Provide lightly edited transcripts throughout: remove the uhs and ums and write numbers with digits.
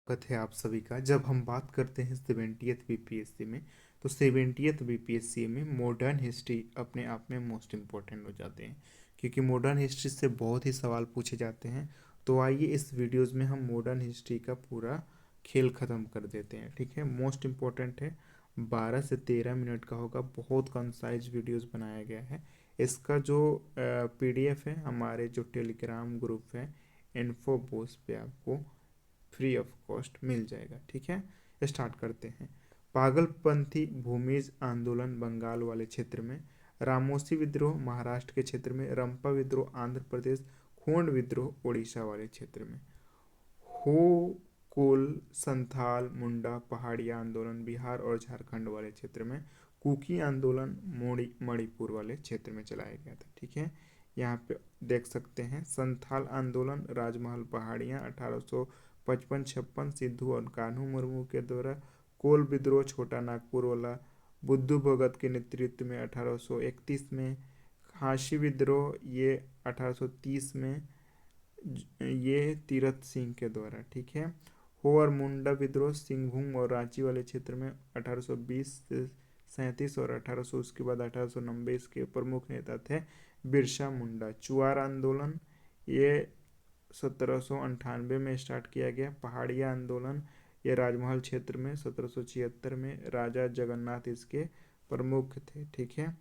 स्वागत है आप सभी का। जब हम बात करते हैं 70th बीपीएससी में, तो 70th बीपीएससी में मॉडर्न हिस्ट्री अपने आप में मोस्ट इम्पोर्टेंट हो जाते हैं, क्योंकि मॉडर्न हिस्ट्री से बहुत ही सवाल पूछे जाते हैं। तो आइए इस वीडियोस में हम मॉडर्न हिस्ट्री का पूरा खेल ख़त्म कर देते हैं। ठीक है, मोस्ट इम्पोर्टेंट है, 12 से 13 मिनट का होगा। बहुत कंसाइज वीडियोस बनाया गया है। इसका जो पीडीएफ है हमारे जो टेलीग्राम ग्रुप है इन्फो बॉक्स पे आपको फ्री ऑफ कॉस्ट मिल जाएगा। ठीक है, स्टार्ट करते हैं। पागलपंथी भूमिज आंदोलन बंगाल वाले क्षेत्र में, रामोसी विद्रोह महाराष्ट्र के क्षेत्र में, रंपा विद्रोह आंध्र प्रदेश, खोंड विद्रोह उड़ीसा वाले क्षेत्र में, हो कोल संथाल मुंडा पहाड़िया आंदोलन बिहार और झारखंड वाले क्षेत्र में, कुकी आंदोलन मणिपुर वाले क्षेत्र में चलाया गया था। ठीक है, यहाँ पे देख सकते हैं संथाल आंदोलन राजमहल पहाड़ियाँ 1855-56 सिद्धू और कान्हू मुर्मू के द्वारा, कोल विद्रोह छोटा नागपुर वाला बुद्धू भगत के नेतृत्व में 1831 में, खांसी विद्रोह ये 1830 में ये तीरथ सिंह के द्वारा। ठीक है, हो और मुंडा विद्रोह सिंहभूम और रांची वाले क्षेत्र में 1820 से 37 और 1800 उसके बाद 1890 इसके प्रमुख नेता थे बिरसा मुंडा। चुआर आंदोलन ये 1798 में स्टार्ट किया गया। पहाड़िया आंदोलन ये राजमहल क्षेत्र में 1776 में, राजा जगन्नाथ इसके प्रमुख थे। ठीक है,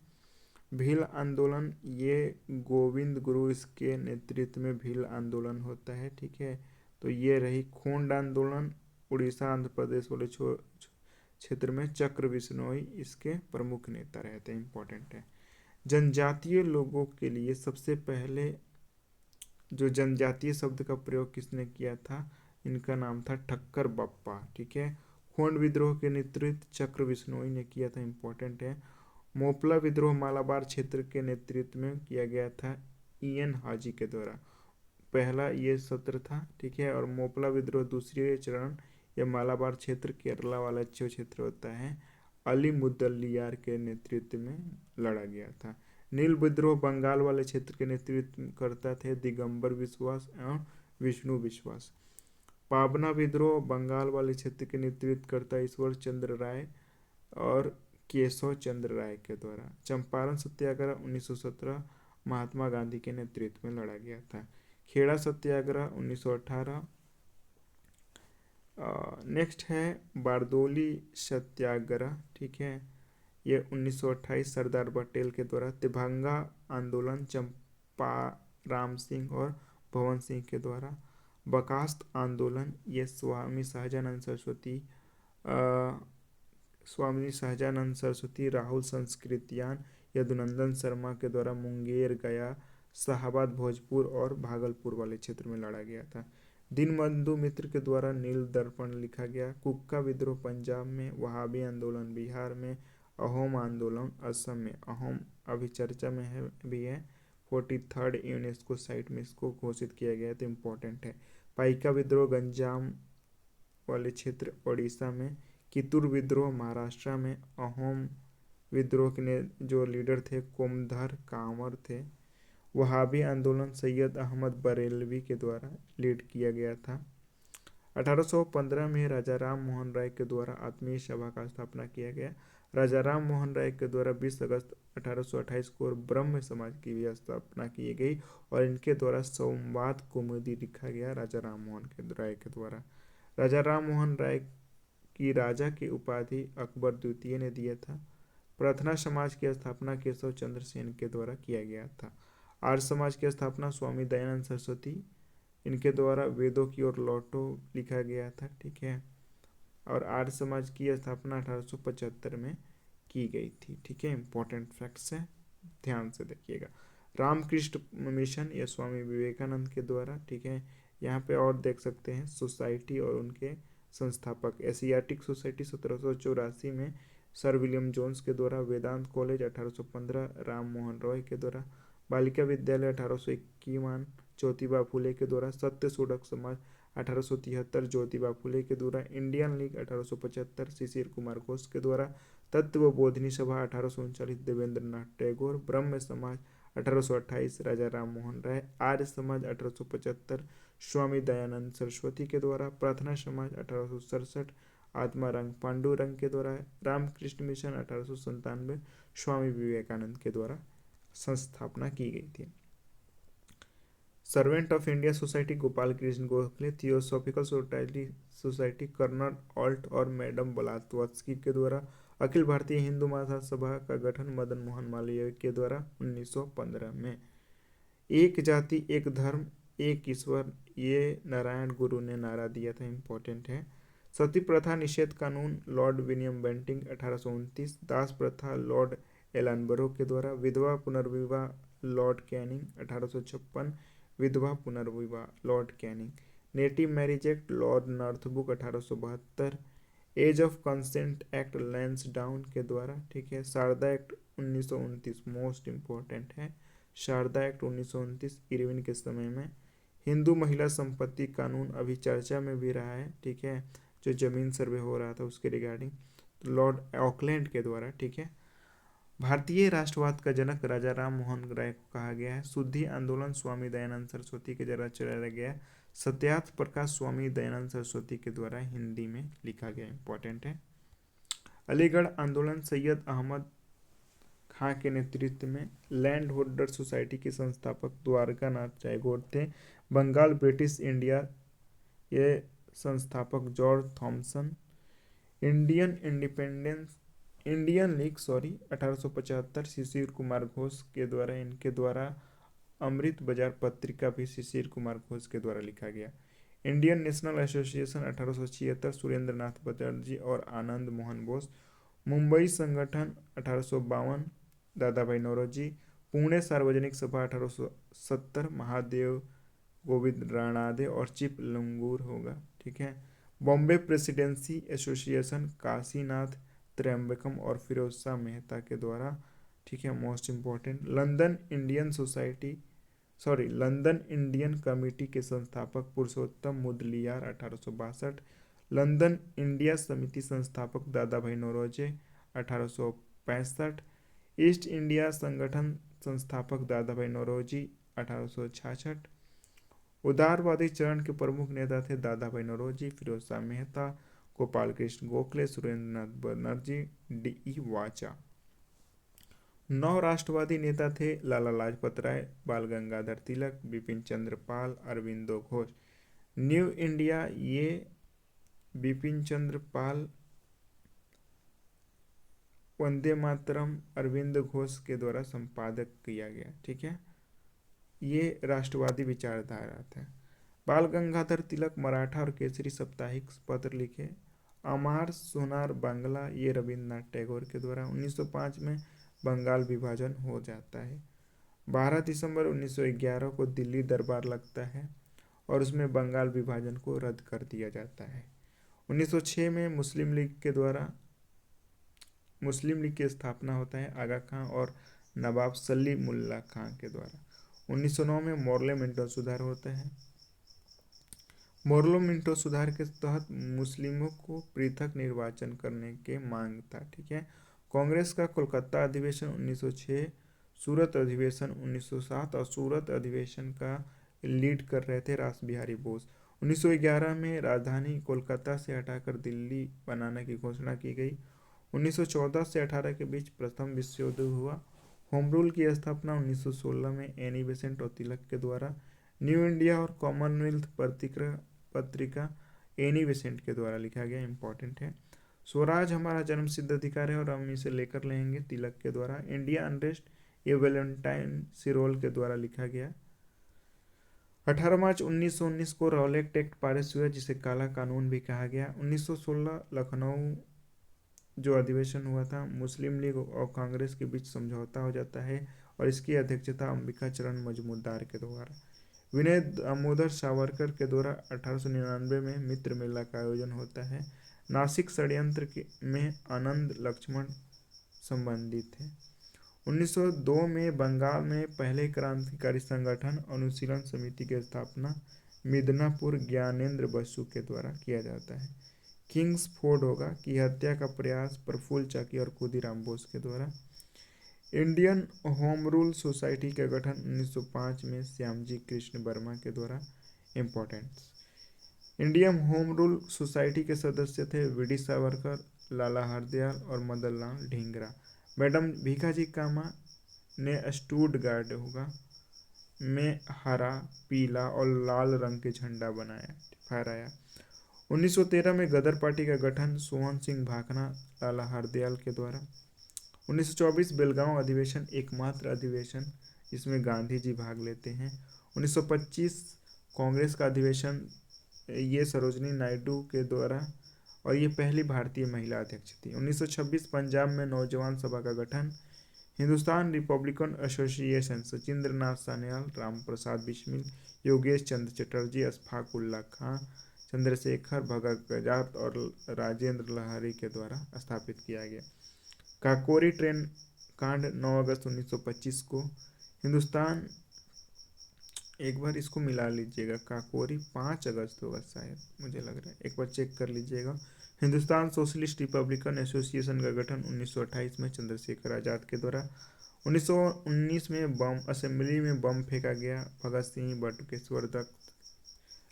भील आंदोलन ये गोविंद गुरु इसके नेतृत्व में भील आंदोलन होता है। ठीक है, तो ये रही। खोंड आंदोलन उड़ीसा आंध्र प्रदेश वाले क्षेत्र में चक्र बिश्नोई इसके प्रमुख नेता रहते हैं, इंपॉर्टेंट है। जनजातीय लोगों के लिए सबसे पहले जो जनजातीय शब्द का प्रयोग किसने किया था, इनका नाम था ठक्कर बप्पा। ठीक है, खोंड विद्रोह के नेतृत्व चक्र बिश्नोई ने किया था, इंपॉर्टेंट है। मोपला विद्रोह मालाबार क्षेत्र के नेतृत्व में किया गया था ईएन हाजी के द्वारा, पहला ये सत्र था। ठीक है, और मोपला विद्रोह दूसरे चरण या मालाबार क्षेत्र केरला वाला जो क्षेत्र होता है अली मुदलियार के नेतृत्व में लड़ा गया था। नील विद्रोह बंगाल वाले क्षेत्र के नेतृत्व करता थे दिगंबर विश्वास एवं विष्णु विश्वास। पाबना विद्रोह बंगाल वाले क्षेत्र के नेतृत्व करता ईश्वर चंद्र राय और केशव चंद्र राय के द्वारा। चंपारण सत्याग्रह 1917 महात्मा गांधी के नेतृत्व में लड़ा गया था। खेड़ा सत्याग्रह 1918। नेक्स्ट है बारदोली सत्याग्रह। ठीक है, ये 1928 सरदार पटेल के द्वारा। तिभंगा आंदोलन चंपा राम सिंह और भवन सिंह के द्वारा। बकास्त आंदोलन ये स्वामी सहजानंद सरस्वती राहुल संस्कृतियान यदुनंदन शर्मा के द्वारा मुंगेर गया शाहाबाद भोजपुर और भागलपुर वाले क्षेत्र में लड़ा गया था। दीनबंधु मित्र के द्वारा नील दर्पण लिखा गया। कुक्का विद्रोह पंजाब में, वहाबी आंदोलन बिहार में, अहोम आंदोलन असम में, अहोम अभी चर्चा में है भी है, 43rd यूनेस्को साइट में इसको घोषित किया गया तो इम्पोर्टेंट है। पाइका विद्रोह गंजाम वाले क्षेत्र उड़ीसा में, कितुर विद्रोह महाराष्ट्र में, अहोम विद्रोह के जो लीडर थे कोमधर कांवर थे। वहाबी आंदोलन सैयद अहमद बरेलवी के द्वारा लीड किया गया था। 1815 में राजा राम मोहन राय के द्वारा आत्मीय सभा का स्थापना किया गया। राजा राम मोहन राय के द्वारा 20 अगस्त 1828 को ब्रह्म समाज की भी स्थापना की गई और इनके द्वारा संवाद कौमुदी लिखा गया राजा राम मोहन राय के द्वारा। राजा राम मोहन राय की राजा की उपाधि अकबर द्वितीय ने दिया था। प्रार्थना समाज की स्थापना केशव चंद्र सेन के द्वारा किया गया था। आर्य समाज की स्थापना स्वामी दयानंद सरस्वती इनके द्वारा वेदों की ओर लौटो लिखा गया था। ठीक है, और आर्य समाज की स्थापना 1875 में की गई थी। ठीक है, इंपॉर्टेंट फैक्ट्स है, ध्यान से देखिएगा। रामकृष्ण मिशन या स्वामी विवेकानंद के द्वारा। ठीक है, यहाँ पे और देख सकते हैं सोसाइटी और उनके संस्थापक। एशियाटिक सोसाइटी 1784 में सर विलियम जोन्स के द्वारा। वेदांत कॉलेज 1815 राम मोहन रॉय के द्वारा। बालिका विद्यालय 1851 ज्योतिबा फुले के द्वारा। सत्य शोधक समाज 1873 ज्योतिबा फुले के द्वारा। इंडियन लीग 1875 शिशिर कुमार घोष के द्वारा। तत्व बोधिनी सभा 1839 देवेंद्र नाथ टैगोर। ब्रह्म समाज 1828 राजा राम मोहन राय। आर्य समाज 1875 स्वामी दयानंद सरस्वती के द्वारा, प्रार्थना समाज 1867, आत्मारंग पांडुरंग के द्वारा, रामकृष्ण मिशन 1897, स्वामी विवेकानंद के द्वारा संस्थापना की गई थी। Servant of India society Gopal Krishna Gokhale, theosophical society colonel Olcott और मैडम ब्लावत्स्की के द्वारा, अखिल भारतीय हिंदू महासभा का गठन मदन मोहन मालवीय के द्वारा 1915 में, एक जाति एक धर्म एक ईश्वर, ये नारायण गुरु ने नारा दिया था, इंपॉर्टेंट है। सती प्रथा निषेध कानून लॉर्ड विलियम बेंटिंग 1829, दास प्रथा लॉर्ड एलनबरो के द्वारा, विधवा पुनर्विवाह लॉर्ड कैनिंग 1856, विधवा पुनर्विवाह Lord Canning, native marriage act Lord Northbrook 1872, age of consent act Lansdowne के द्वारा, ठीक है। शारदा एक्ट 1929 मोस्ट इम्पोर्टेंट है, शारदा एक्ट 1929 इरविन के समय में। हिंदू महिला संपत्ति कानून अभी चर्चा में भी रहा है, ठीक है, जो जमीन सर्वे हो रहा था उसके रिगार्डिंग, तो लॉर्ड ऑकलैंड के द्वारा, ठीक है। भारतीय राष्ट्रवाद का जनक राजा राम मोहन राय को कहा गया है। शुद्धि आंदोलन स्वामी दयानंद सरस्वती के द्वारा चलाया गया। सत्यार्थ प्रकाश स्वामी दयानंद सरस्वती के द्वारा हिंदी में लिखा गया, इंपॉर्टेंट है। अलीगढ़ आंदोलन सैयद अहमद खां के नेतृत्व में, लैंड होल्डर सोसाइटी के संस्थापक द्वारका नाथ टैगोर थे। बंगाल ब्रिटिश इंडिया, ये संस्थापक George Thompson. Indian league 1875 Shishir Kumar Ghosh के द्वारा, इनके द्वारा अमृत बाजार पत्रिका भी शिशिर कुमार घोष के द्वारा लिखा गया। इंडियन नेशनल एसोसिएशन 1876 सुरेंद्र नाथ बनर्जी और आनंद मोहन बोस। मुंबई संगठन 1852 दादा भाई नौरोजी। पुणे सार्वजनिक सभा 1870 महादेव गोविंद राणादे और चिप लंगूर होगा, ठीक है। बॉम्बे प्रेसिडेंसी एसोसिएशन काशीनाथ त्र्यंबकम और फिरोज शाह मेहता के द्वारा, ठीक है, most important. London Indian committee के संस्थापक पुरुषोत्तम मुदलियार 1862। लंदन इंडिया समिति संस्थापक दादा भाई नौरोजी 1865। ईस्ट इंडिया संगठन संस्थापक दादा भाई नौरोजी 1866। उदारवादी चरण के प्रमुख नेता थे दादा भाई नौरोजी, फिरोज शाह मेहता, गोपाल कृष्ण गोखले, सुरेंद्र नाथ बनर्जी, डी वाचा। 9 राष्ट्रवादी नेता थे लाला लाजपत राय, बाल गंगाधर तिलक, बिपिन चंद्र पाल, अरविंदो घोष। न्यू इंडिया, ये बिपिन चंद्र पाल, वंदे मातरम अरविंद घोष के द्वारा संपादक किया गया, ठीक है। ये राष्ट्रवादी विचारधारा था। बाल गंगाधर तिलक मराठा और केसरी साप्ताहिक पत्र लिखे। अमार सोनार बांग्ला, ये रविन्द्रनाथ टैगोर के द्वारा। 1905 में बंगाल विभाजन हो जाता है। 12 दिसंबर 1911 को दिल्ली दरबार लगता है और उसमें बंगाल विभाजन को रद्द कर दिया जाता है। 1906 में मुस्लिम लीग की स्थापना होता है आगा खां और नवाब सलीमुल्लाह खां के द्वारा। 1909 में मोरले मिंटो सुधार होता है। मोरलो मिंटो सुधार के तहत मुस्लिमों को पृथक निर्वाचन करने के मांग था, ठीक है। कांग्रेस का कोलकाता अधिवेशन 1906, सूरत अधिवेशन 1907 और सूरत अधिवेशन का लीड कर रहे थे रास बिहारी बोस। 1911 में राजधानी कोलकाता से हटाकर दिल्ली बनाने की घोषणा की गई। 1914 से 18 के बीच प्रथम विश्व युद्ध हुआ। होम रूल की स्थापना 1916 में एनी बेसेंट और तिलक के द्वारा। न्यू इंडिया और कॉमनवेल्थ पत्रिका एनी बेसेंट के द्वारा लिखा गया, इंपॉर्टेंट है। स्वराज हमारा जन्मसिद्ध अधिकार है और हम इसे लेकर रहेंगे, तिलक के द्वारा। इंडिया अनरेस्ट, ये वैलेंटाइन सिरोल के द्वारा लिखा गया। 18 मार्च 1919 को रॉलेट एक्ट पारित हुआ, जिसे काला कानून भी कहा गया। 1916 लखनऊ जो अधिवेशन हुआ था, मुस्लिम लीग और कांग्रेस के बीच समझौता हो जाता है और इसकी अध्यक्षता अंबिका चरण मजमूदार के द्वारा। विनय दामोदर सावरकर के द्वारा 1899 में मित्र मेला का आयोजन होता है। नासिक षड्यंत्र में आनंद लक्ष्मण संबंधित थे। 1902 में बंगाल में पहले क्रांतिकारी संगठन अनुशीलन समिति की स्थापना मिदनापुर ज्ञानेंद्र बसु के द्वारा किया जाता है। किंग्स फोर्ड होगा की हत्या का प्रयास प्रफुल्ल चाकी और खुदीराम बोस के द्वारा। इंडियन होम रूल सोसाइटी का गठन 1905 में श्यामजी कृष्ण वर्मा के द्वारा। Important. Indian home rule society के सदस्य थे वीडी सावरकर, लाला हरदयाल और मदन लाल ढींगरा। मैडम भीखाजी कामा ने स्टूटगार्ट होगा में हरा, पीला और लाल रंग के झंडा बनाया फहराया। 1913 में गदर पार्टी का गठन सोहन सिंह भाकना, लाला हरदयाल के द्वारा। 1924 बेलगांव अधिवेशन एकमात्र अधिवेशन जिसमें गांधी जी भाग लेते हैं। 1925 कांग्रेस का अधिवेशन, ये सरोजनी नायडू के द्वारा, और ये पहली भारतीय महिला अध्यक्ष थी। 1926 पंजाब में नौजवान सभा का गठन। हिंदुस्तान रिपब्लिकन एसोसिएशन सचिंद्र नाथ सान्याल, राम प्रसाद बिस्मिल, योगेश चंद्र चटर्जी, अशफाक उल्ला खां, चंद्रशेखर भगत गजात और राजेंद्र लहरी के द्वारा स्थापित किया गया। काकोरी ट्रेन कांड 9 अगस्त 1925 को। हिंदुस्तान, एक बार इसको मिला लीजिएगा, काकोरी 5 अगस्त होगा शायद, मुझे लग रहा है, एक बार चेक कर लीजिएगा। हिंदुस्तान सोशलिस्ट रिपब्लिकन एसोसिएशन का गठन 1928 में चंद्रशेखर आजाद के द्वारा। 1919 में बम असेंबली में बम फेंका गया, भगत सिंह, बटुकेश्वर दत्त।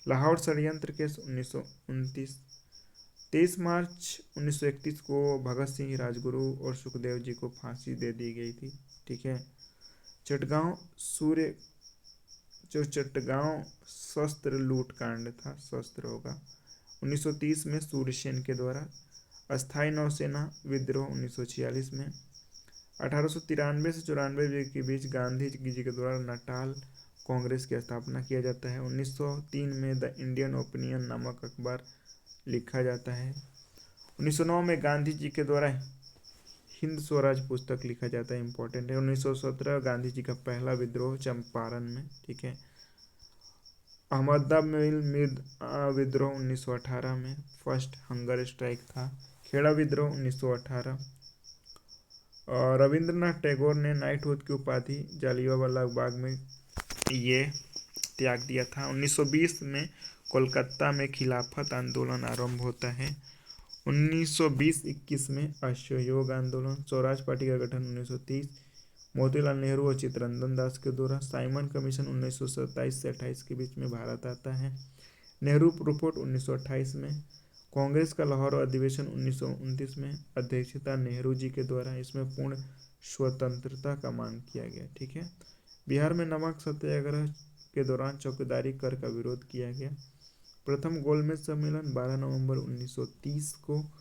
लाहौर षड्यंत्र केस 1929। 23 मार्च 1931 को भगत सिंह, राजगुरु और सुखदेव जी को फांसी दे दी गई थी। ठीक है। चटगांव सूर्य, जो चटगांव शस्त्र लूट कांड था, शस्त्र होगा 1930 में सूर्यसेन के द्वारा। अस्थाई नौसेना विद्रोह 1946 में। 1893 से 94 के बीच गांधी जी के द्वारा नटाल कांग्रेस की स्थापना किया जाता है। 1903 में द इंडियन ओपिनियन नामक अखबार लिखा जाता है। 1909 में गांधी जी के द्वारा हिंद स्वराज पुस्तक लिखा जाता है, इंपॉर्टेंट है। 1917 गांधी जी का पहला विद्रोह चंपारण में। ठीक है। अहमदाबाद मिल विद्रोह 1918 में, फर्स्ट हंगर स्ट्राइक था। खेड़ा विद्रोह 1918। और रविंद्रनाथ टैगोर ने नाइटहुड की उपाधि जालियांवाला बाग में ये त्याग दिया था। 1920 में कोलकाता में खिलाफत आंदोलन आरंभ होता है। 1920-21 में असहयोग आंदोलन। स्वराज पार्टी का गठन 1930, मोतीलाल नेहरू और चित्तरंजन दास के द्वारा। साइमन कमीशन 1927 से 28 के बीच में भारत आता है। नेहरू रिपोर्ट 1928 में। कांग्रेस का लाहौर अधिवेशन 1929 में, अध्यक्षता नेहरू जी के द्वारा। इसमें पूर्ण स्वतंत्रता का मांग किया गया। ठीक है। बिहार में नमक सत्याग्रह के दौरान चौकीदारी कर का विरोध किया गया। प्रथम गोलमेज सम्मेलन 12 नवंबर 1930 को।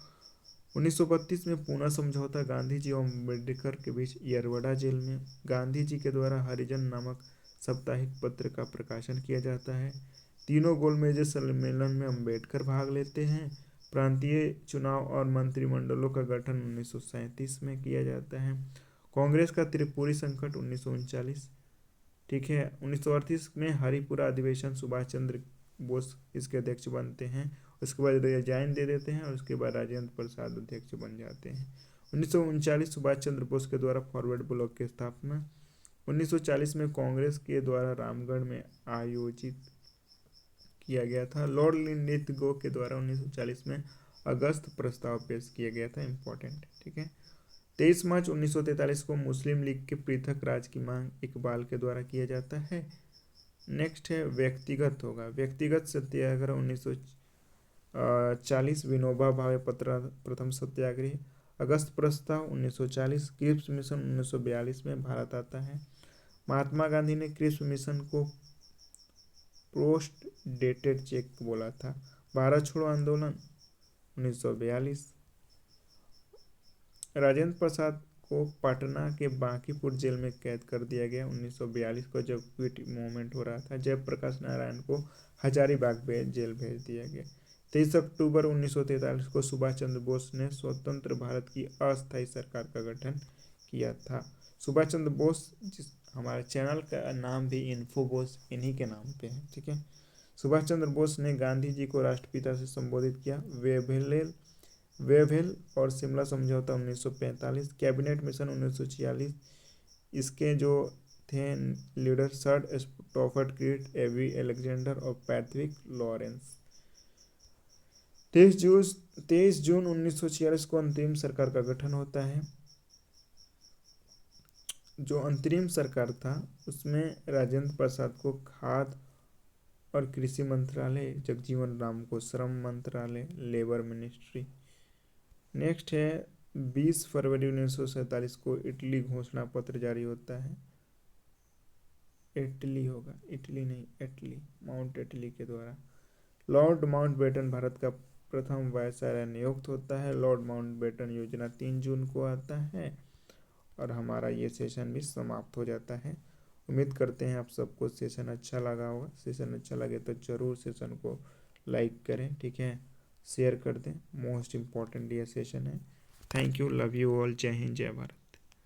1932 में पूना समझौता गांधी जी और अम्बेडकर के बीच यरवड़ा जेल में। गांधी जी के द्वारा हरिजन नामक साप्ताहिक पत्र का प्रकाशन किया जाता है। तीनों गोलमेज सम्मेलन में अम्बेडकर भाग लेते हैं। प्रांतीय चुनाव और मंत्रिमंडलों का गठन 1937 में किया जाता है। कांग्रेस का त्रिपुरी संकट 1939। ठीक है। 1938 में हरिपुरा अधिवेशन, सुभाष चंद्र बोस इसके अध्यक्ष बनते हैं। उसके बाद रिजाइन दे देते हैं और उसके बाद राजेंद्र प्रसाद अध्यक्ष बन जाते हैं। 1939 सुभाष चंद्र बोस के द्वारा फॉरवर्ड ब्लॉक की स्थापना। 1940 में कांग्रेस के द्वारा रामगढ़ में आयोजित किया गया था। लॉर्ड लिंलिथगो के द्वारा 1940 में अगस्त प्रस्ताव पेश किया गया था, इंपॉर्टेंट। ठीक है। 23 मार्च 1943 को मुस्लिम लीग के पृथक राज की मांग इकबाल के द्वारा किया जाता है। नेक्स्ट है व्यक्तिगत होगा। व्यक्तिगत सत्याग्रह 1940, विनोबा भावे प्रथम सत्याग्रही। अगस्त प्रस्ताव 1940। क्रिप्स मिशन 1942 में भारत आता है। महात्मा गांधी ने क्रिप्स मिशन को पोस्ट डेटेड चेक बोला था। भारत छोड़ो आंदोलन 1942। राजेंद्र प्रसाद को पटना के बांकीपुर जेल में कैद कर दिया गया 1942 को, जब क्विट मूवमेंट हो रहा था। जयप्रकाश नारायण को हजारीबाग जेल भेज दिया गया। 23 अक्टूबर 1943 को सुभाष चंद्र बोस ने स्वतंत्र भारत की अस्थायी सरकार का गठन किया था। सुभाष चंद्र बोस, जिस हमारे चैनल का नाम भी इन्फो बोस इन्हीं के नाम पे है। ठीक है। सुभाष चंद्र बोस ने गांधी जी को राष्ट्रपिता से संबोधित किया। वेवेल और शिमला समझौता 1945। Cabinet mission 1946। इसके जो थे लीडर सर स्टॉफर्ड क्रीट, एवी एलेक्जेंडर और पैट्रिक लॉरेंस। 23 जून 1946 को अंतरिम सरकार का गठन होता है। जो अंतरिम सरकार था उसमें राजेंद्र प्रसाद को खाद्य और कृषि मंत्रालय जगजीवन राम को श्रम मंत्रालय लेबर मिनिस्ट्री। नेक्स्ट है 20 फरवरी 1947 को इटली घोषणा पत्र जारी होता है। इटली होगा, इटली नहीं, इटली, माउंट इटली के द्वारा। लॉर्ड माउंटबेटन भारत का प्रथम वायसराय नियुक्त होता है। लॉर्ड माउंटबेटन योजना 3 जून को आता है। और हमारा ये सेशन भी समाप्त हो जाता है। उम्मीद करते हैं आप सबको सेशन अच्छा लगा होगा। सेशन अच्छा लगे तो ज़रूर सेशन को लाइक करें, ठीक है, शेयर कर दें। मोस्ट इम्पॉर्टेंट ये सेशन है। Thank you, love you all, जय हिंद, जय भारत।